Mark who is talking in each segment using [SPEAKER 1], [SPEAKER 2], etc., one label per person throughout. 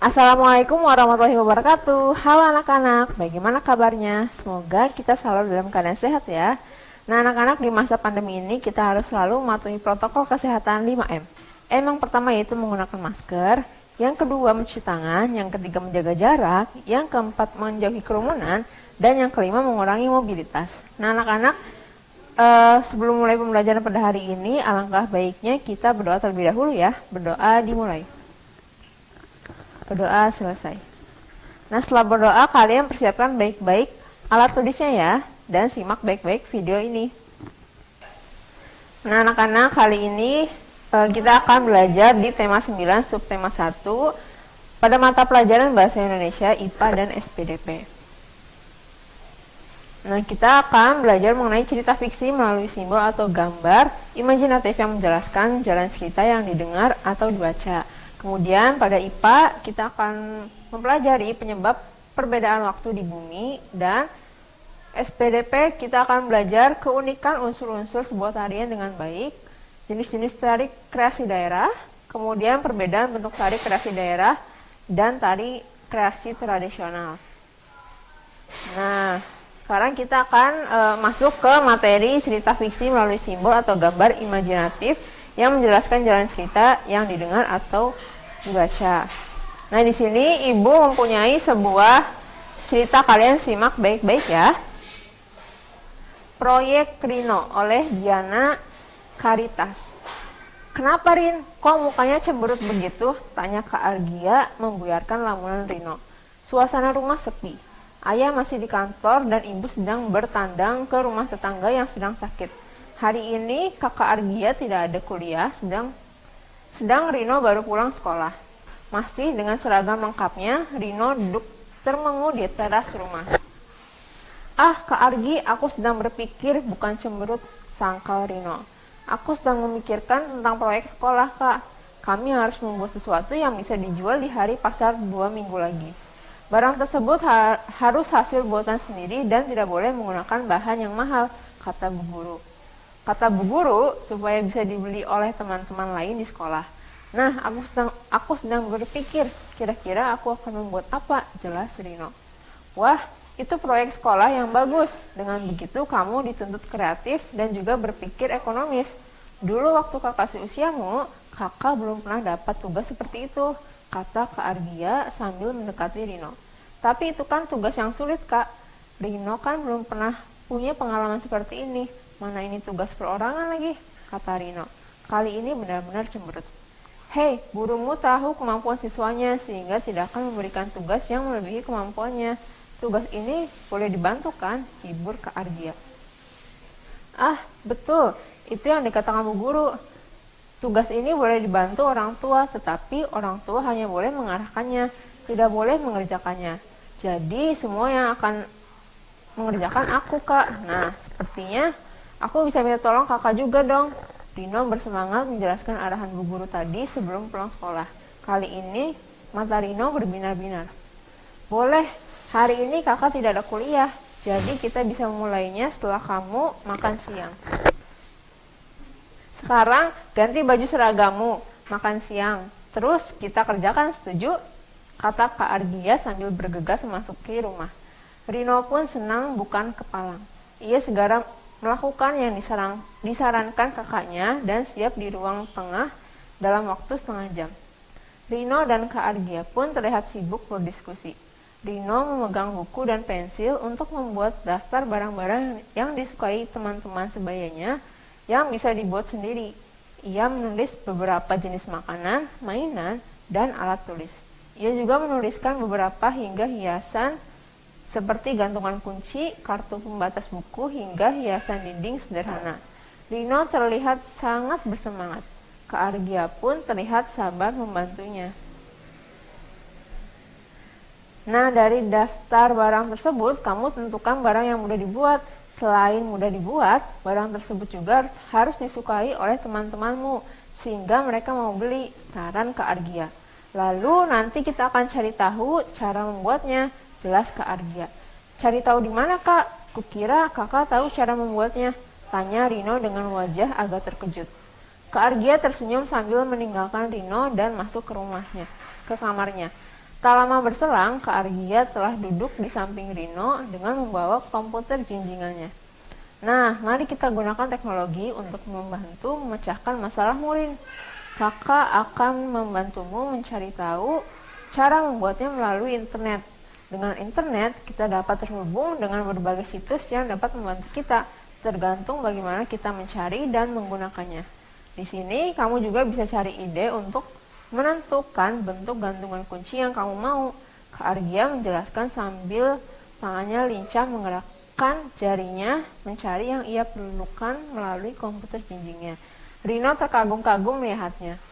[SPEAKER 1] Assalamualaikum warahmatullahi wabarakatuh. Halo anak-anak, bagaimana kabarnya? Semoga kita selalu dalam keadaan sehat ya. Nah anak-anak, di masa pandemi ini kita harus selalu mematuhi protokol kesehatan 5M. Yang pertama yaitu menggunakan masker, yang kedua mencuci tangan, yang ketiga menjaga jarak, yang keempat menjauhi kerumunan, dan yang kelima mengurangi mobilitas. Nah anak-anak, sebelum mulai pembelajaran pada hari ini, alangkah baiknya kita berdoa terlebih dahulu ya. Berdoa dimulai. Berdoa selesai. Nah setelah berdoa kalian persiapkan baik-baik alat tulisnya ya, dan simak baik-baik video ini. Nah anak-anak, kali ini kita akan belajar di tema 9 subtema 1 pada mata pelajaran Bahasa Indonesia IPA dan SPDP. Nah kita akan belajar mengenai cerita fiksi melalui simbol atau gambar imajinatif yang menjelaskan jalan cerita yang didengar atau dibaca. Kemudian pada IPA kita akan mempelajari penyebab perbedaan waktu di bumi, dan SPDP kita akan belajar keunikan unsur-unsur sebuah tarian dengan baik, jenis-jenis tari kreasi daerah, kemudian perbedaan bentuk tari kreasi daerah dan tari kreasi tradisional. Nah, sekarang kita akan masuk ke materi cerita fiksi melalui simbol atau gambar imajinatif yang menjelaskan jalan cerita yang didengar atau dibaca. Nah, di sini Ibu mempunyai sebuah cerita, kalian simak baik-baik ya. Proyek Rino oleh Diana Caritas. Kenapa Rin? Kok mukanya cemberut begitu? Tanya Kak Argia membuyarkan lamunan Rino. Suasana rumah sepi. Ayah masih di kantor dan ibu sedang bertandang ke rumah tetangga yang sedang sakit. Hari ini kakak Argia tidak ada kuliah, sedang Rino baru pulang sekolah. Masih dengan seragam lengkapnya, Rino duduk termengu di teras rumah. Ah, Kak Argi, aku sedang berpikir, bukan cemberut, sangkal Rino. Aku sedang memikirkan tentang proyek sekolah, Kak. Kami harus membuat sesuatu yang bisa dijual di hari pasar 2 minggu lagi. Barang tersebut harus hasil buatan sendiri dan tidak boleh menggunakan bahan yang mahal, kata Bu Guru. Kata Bu Guru, supaya bisa dibeli oleh teman-teman lain di sekolah. Nah, aku sedang berpikir, kira-kira aku akan membuat apa, jelas Rino. Wah, itu proyek sekolah yang bagus. Dengan begitu kamu dituntut kreatif dan juga berpikir ekonomis. Dulu waktu kakak seusiamu, kakak belum pernah dapat tugas seperti itu, kata Kak Argia sambil mendekati Rino. Tapi itu kan tugas yang sulit, Kak. Rino kan belum pernah punya pengalaman seperti ini. Mana ini tugas perorangan lagi, kata Rino. Kali ini benar-benar cemberut. Hei, gurumu tahu kemampuan siswanya sehingga tidak akan memberikan tugas yang melebihi kemampuannya. Tugas ini boleh dibantu kan? Hibur Kak Argia. Ah, betul. Itu yang dikatakan Bu Guru. Tugas ini boleh dibantu orang tua, tetapi orang tua hanya boleh mengarahkannya, tidak boleh mengerjakannya. Jadi semua yang akan mengerjakan aku, Kak. Nah, sepertinya aku bisa minta tolong kakak juga dong. Rino bersemangat menjelaskan arahan Bu Guru tadi sebelum pulang sekolah. Kali ini mata Rino berbinar-binar. Boleh, hari ini kakak tidak ada kuliah, jadi kita bisa memulainya setelah kamu makan siang. Sekarang ganti baju seragamu, makan siang. Terus kita kerjakan, setuju? Kata Kak Argia sambil bergegas memasuki rumah. Rino pun senang bukan kepalang. Ia segera melakukan yang disarankan kakaknya dan siap di ruang tengah dalam waktu setengah jam. Rino dan Kak Argia pun terlihat sibuk berdiskusi. Rino memegang buku dan pensil untuk membuat daftar barang-barang yang disukai teman-teman sebayanya yang bisa dibuat sendiri. Ia menulis beberapa jenis makanan, mainan, dan alat tulis. Ia juga menuliskan beberapa hingga hiasan seperti gantungan kunci, kartu pembatas buku, hingga hiasan dinding sederhana. Rino terlihat sangat bersemangat. Kak Argia pun terlihat sabar membantunya. Nah, dari daftar barang tersebut, kamu tentukan barang yang mudah dibuat. Selain mudah dibuat, barang tersebut juga harus disukai oleh teman-temanmu, sehingga mereka mau beli, saran Kak Argia. Lalu nanti kita akan cari tahu cara membuatnya, jelas Kak Argia. Cari tahu di mana, Kak? Kukira kakak tahu cara membuatnya, tanya Rino dengan wajah agak terkejut. Kak Argia tersenyum sambil meninggalkan Rino dan masuk ke kamarnya. Tak lama berselang, Kak Argia telah duduk di samping Rino dengan membawa komputer jinjingannya. Nah, mari kita gunakan teknologi untuk membantu memecahkan masalah murid. Kakak akan membantumu mencari tahu cara membuatnya melalui internet. Dengan internet, kita dapat terhubung dengan berbagai situs yang dapat membantu kita, tergantung bagaimana kita mencari dan menggunakannya. Di sini, kamu juga bisa cari ide untuk menentukan bentuk gantungan kunci yang kamu mau. Kak Argia menjelaskan sambil tangannya lincah menggerakkan jarinya mencari yang ia perlukan melalui komputer jinjingnya. Rino terkagum-kagum melihatnya.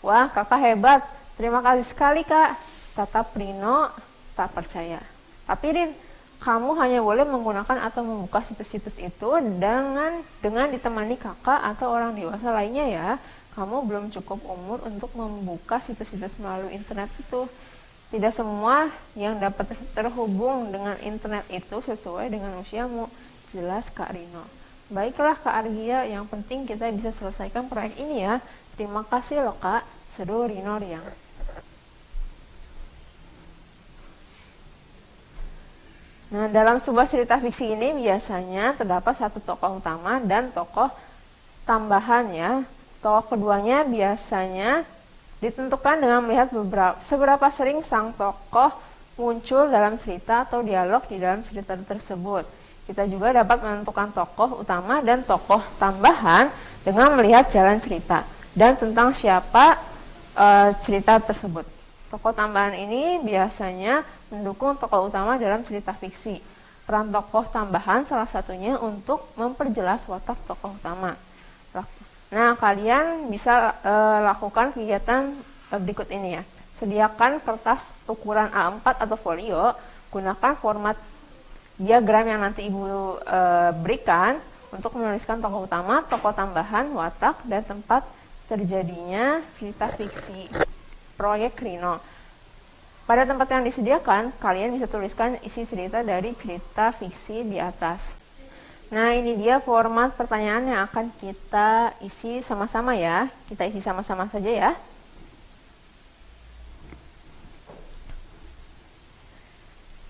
[SPEAKER 1] Wah, kakak hebat. Terima kasih sekali, Kak. Tatap Rino tak percaya. Tapi Rin, kamu hanya boleh menggunakan atau membuka situs-situs itu dengan ditemani kakak atau orang dewasa lainnya ya. Kamu belum cukup umur untuk membuka situs-situs melalui internet itu. Tidak semua yang dapat terhubung dengan internet itu sesuai dengan usiamu, jelas Kak Rino. Baiklah Kak Argia, yang penting kita bisa selesaikan proyek ini ya. Terima kasih loh Kak, seru Rino riang. Nah, dalam sebuah cerita fiksi ini biasanya terdapat satu tokoh utama dan tokoh tambahan ya. Tokoh keduanya biasanya ditentukan dengan melihat seberapa sering sang tokoh muncul dalam cerita atau dialog di dalam cerita tersebut. Kita juga dapat menentukan tokoh utama dan tokoh tambahan dengan melihat jalan cerita dan tentang siapa cerita tersebut. Tokoh tambahan ini biasanya mendukung tokoh utama dalam cerita fiksi. Peran tokoh tambahan salah satunya untuk memperjelas watak tokoh utama. Nah, kalian bisa lakukan kegiatan berikut ini ya. Sediakan kertas ukuran A4 atau folio, gunakan format diagram yang nanti Ibu berikan untuk menuliskan tokoh utama, tokoh tambahan, watak, dan tempat terjadinya cerita fiksi proyek Rino. Pada tempat yang disediakan, kalian bisa tuliskan isi cerita dari cerita fiksi di atas. Nah, ini dia format pertanyaan yang akan kita isi sama-sama ya. Kita isi sama-sama saja ya.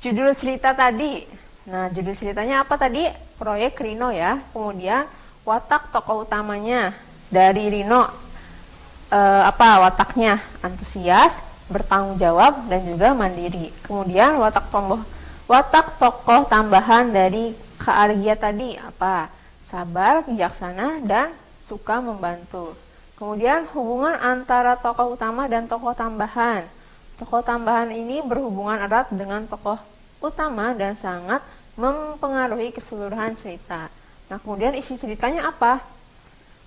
[SPEAKER 1] Judul cerita tadi. Nah, judul ceritanya apa tadi? Proyek Rino ya. Kemudian watak tokoh utamanya dari Rino. Apa wataknya? Antusias, bertanggung jawab, dan juga mandiri. Kemudian watak tokoh tambahan dari Kak Argia tadi apa? Sabar, bijaksana, dan suka membantu. Kemudian hubungan antara tokoh utama dan tokoh tambahan. Tokoh tambahan ini berhubungan erat dengan tokoh utama dan sangat mempengaruhi keseluruhan cerita. Nah, kemudian isi ceritanya apa?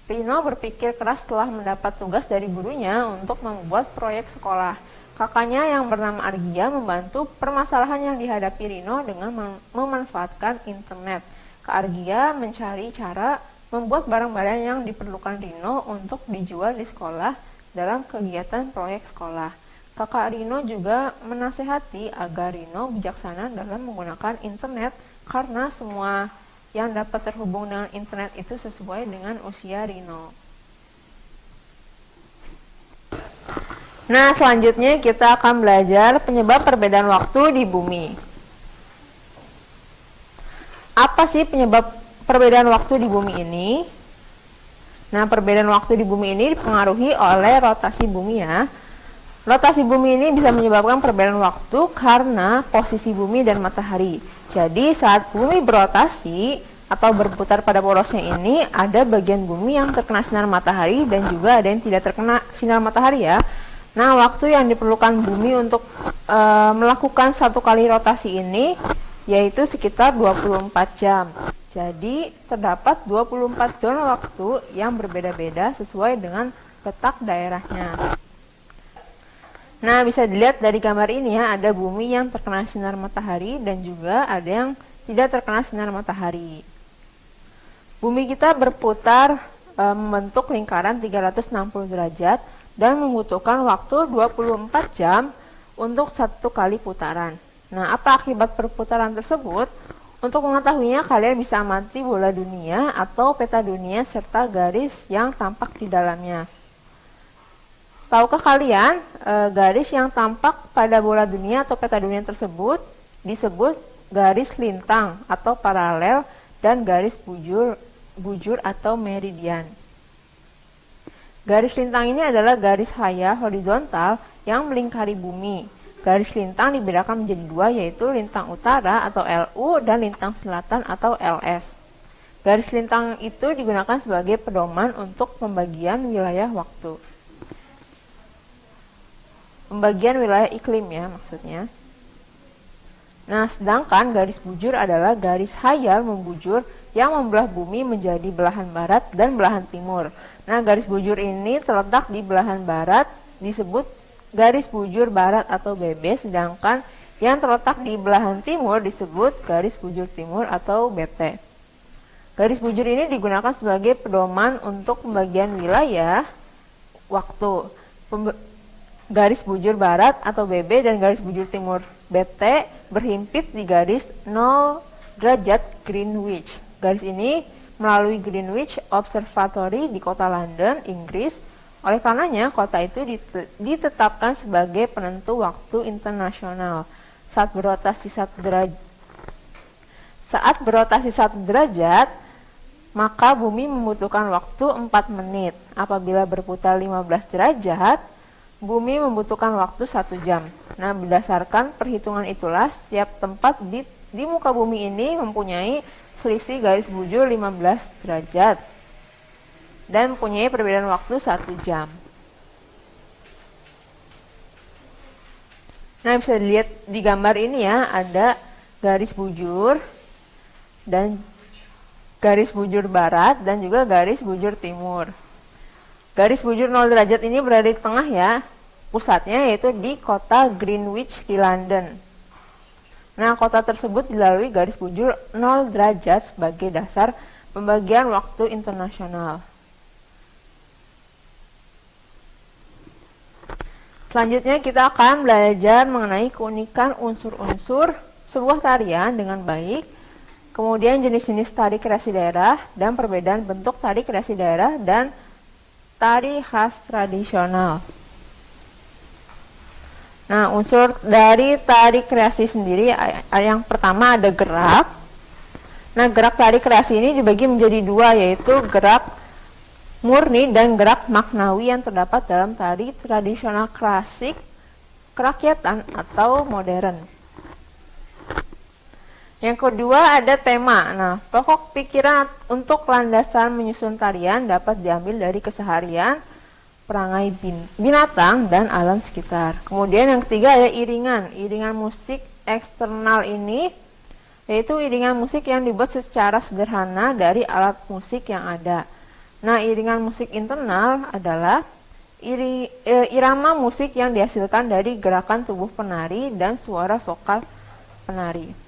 [SPEAKER 1] Rino berpikir keras setelah mendapat tugas dari gurunya untuk membuat proyek sekolah. Kakaknya yang bernama Argia membantu permasalahan yang dihadapi Rino dengan memanfaatkan internet. Kak Argia mencari cara membuat barang-barang yang diperlukan Rino untuk dijual di sekolah dalam kegiatan proyek sekolah. Kakak Rino juga menasehati agar Rino bijaksana dalam menggunakan internet karena semua yang dapat terhubung dengan internet itu sesuai dengan usia Rino. Nah, selanjutnya kita akan belajar penyebab perbedaan waktu di bumi. Apa sih penyebab perbedaan waktu di bumi ini? Nah, perbedaan waktu di bumi ini dipengaruhi oleh rotasi bumi ya. Rotasi bumi ini bisa menyebabkan perbedaan waktu karena posisi bumi dan matahari. Jadi, saat bumi berotasi atau berputar pada porosnya ini, ada bagian bumi yang terkena sinar matahari dan juga ada yang tidak terkena sinar matahari ya. Nah, waktu yang diperlukan bumi untuk melakukan satu kali rotasi ini yaitu sekitar 24 jam. Jadi, terdapat 24 zona waktu yang berbeda-beda sesuai dengan letak daerahnya. Nah, bisa dilihat dari gambar ini ya, ada bumi yang terkena sinar matahari dan juga ada yang tidak terkena sinar matahari. Bumi kita berputar membentuk lingkaran 360 derajat dan membutuhkan waktu 24 jam untuk satu kali putaran. Nah, apa akibat perputaran tersebut? Untuk mengetahuinya, kalian bisa amati bola dunia atau peta dunia serta garis yang tampak di dalamnya. Tahukah kalian garis yang tampak pada bola dunia atau peta dunia tersebut disebut garis lintang atau paralel dan garis bujur atau meridian. Garis lintang ini adalah garis khayal horizontal yang melingkari bumi. Garis lintang dibedakan menjadi dua, yaitu lintang utara atau LU dan lintang selatan atau LS. Garis lintang itu digunakan sebagai pedoman untuk pembagian wilayah waktu. Pembagian wilayah iklim ya maksudnya. Nah, sedangkan garis bujur adalah garis khayal membujur yang membelah bumi menjadi belahan barat dan belahan timur. Nah, garis bujur ini terletak di belahan barat disebut garis bujur barat atau BB, sedangkan yang terletak di belahan timur disebut garis bujur timur atau BT. Garis bujur ini digunakan sebagai pedoman untuk pembagian wilayah waktu. Garis bujur barat atau BB dan garis bujur timur BT berhimpit di garis 0 derajat Greenwich. Garis ini melalui Greenwich Observatory di kota London, Inggris. Oleh karenanya, kota itu ditetapkan sebagai penentu waktu internasional. Saat berotasi 1 derajat, maka bumi membutuhkan waktu 4 menit. Apabila berputar 15 derajat, bumi membutuhkan waktu 1 jam. Nah, berdasarkan perhitungan itulah setiap tempat di muka bumi ini mempunyai selisih garis bujur 15 derajat dan mempunyai perbedaan waktu 1 jam. Nah, bisa dilihat di gambar ini ya, ada garis bujur dan garis bujur barat dan juga garis bujur timur. Garis bujur 0 derajat ini berada di tengah ya, pusatnya yaitu di kota Greenwich di London. Nah, kota tersebut dilalui garis bujur 0 derajat sebagai dasar pembagian waktu internasional. Selanjutnya kita akan belajar mengenai keunikan unsur-unsur sebuah tarian dengan baik, kemudian jenis-jenis tari kreasi daerah dan perbedaan bentuk tari kreasi daerah dan tari khas tradisional. Nah, unsur dari tari kreasi sendiri yang pertama ada gerak. Nah, gerak tari kreasi ini dibagi menjadi dua, yaitu gerak murni dan gerak maknawi yang terdapat dalam tari tradisional klasik, kerakyatan atau modern. Yang kedua ada tema. Nah, pokok pikiran untuk landasan menyusun tarian dapat diambil dari keseharian, perangai binatang, dan alam sekitar. Kemudian yang ketiga ada iringan. Iringan musik eksternal ini yaitu iringan musik yang dibuat secara sederhana dari alat musik yang ada. Nah, iringan musik internal adalah irama musik yang dihasilkan dari gerakan tubuh penari dan suara vokal penari.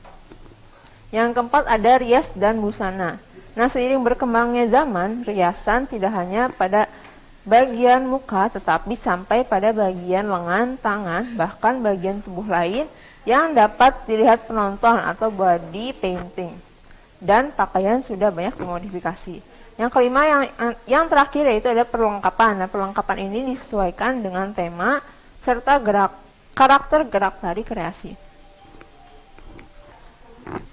[SPEAKER 1] Yang keempat ada rias dan busana. Nah, seiring berkembangnya zaman, riasan tidak hanya pada bagian muka tetapi sampai pada bagian lengan, tangan, bahkan bagian tubuh lain yang dapat dilihat penonton atau body painting. Dan pakaian sudah banyak dimodifikasi. Yang kelima yang terakhir yaitu ada perlengkapan. Nah, perlengkapan ini disesuaikan dengan tema serta karakter gerak tari kreasi.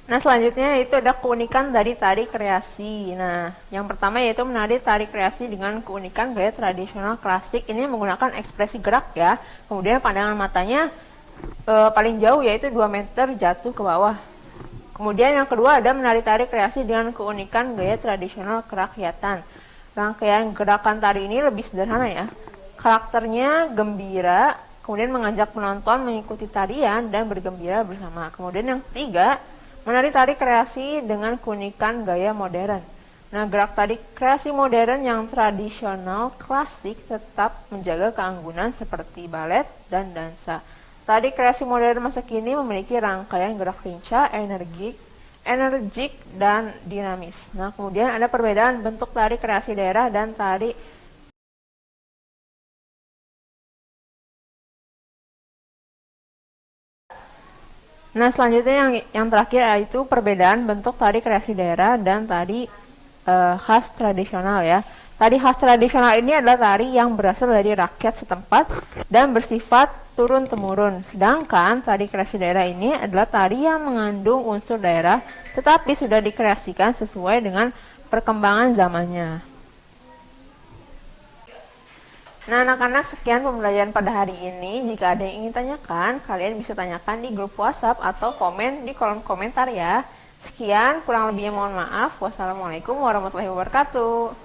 [SPEAKER 1] Nah, selanjutnya itu ada keunikan dari tari kreasi. Nah, yang pertama yaitu menari tari kreasi dengan keunikan gaya tradisional klasik. Ini menggunakan ekspresi gerak ya. Kemudian pandangan matanya paling jauh yaitu 2 meter jatuh ke bawah. Kemudian yang kedua ada menari tari kreasi dengan keunikan gaya tradisional kerakyatan. Rangkaian gerakan tari ini lebih sederhana ya. Karakternya gembira, kemudian mengajak penonton mengikuti tarian dan bergembira bersama. Kemudian yang ketiga, menari tari kreasi dengan keunikan gaya modern. Nah, gerak tari kreasi modern yang tradisional klasik tetap menjaga keanggunan seperti balet dan dansa. Tari kreasi modern masa kini memiliki rangkaian gerak lincah, energik, dan dinamis. Nah, kemudian ada perbedaan bentuk tari kreasi daerah dan tari Nah, selanjutnya yang terakhir yaitu perbedaan bentuk tari kreasi daerah dan tari khas tradisional ya. Tari khas tradisional ini adalah tari yang berasal dari rakyat setempat dan bersifat turun-temurun. Sedangkan tari kreasi daerah ini adalah tari yang mengandung unsur daerah tetapi sudah dikreasikan sesuai dengan perkembangan zamannya. Nah, anak-anak, sekian pembelajaran pada hari ini. Jika ada yang ingin tanyakan, kalian bisa tanyakan di grup WhatsApp atau komen di kolom komentar ya. Sekian, kurang lebihnya mohon maaf. Wassalamualaikum warahmatullahi wabarakatuh.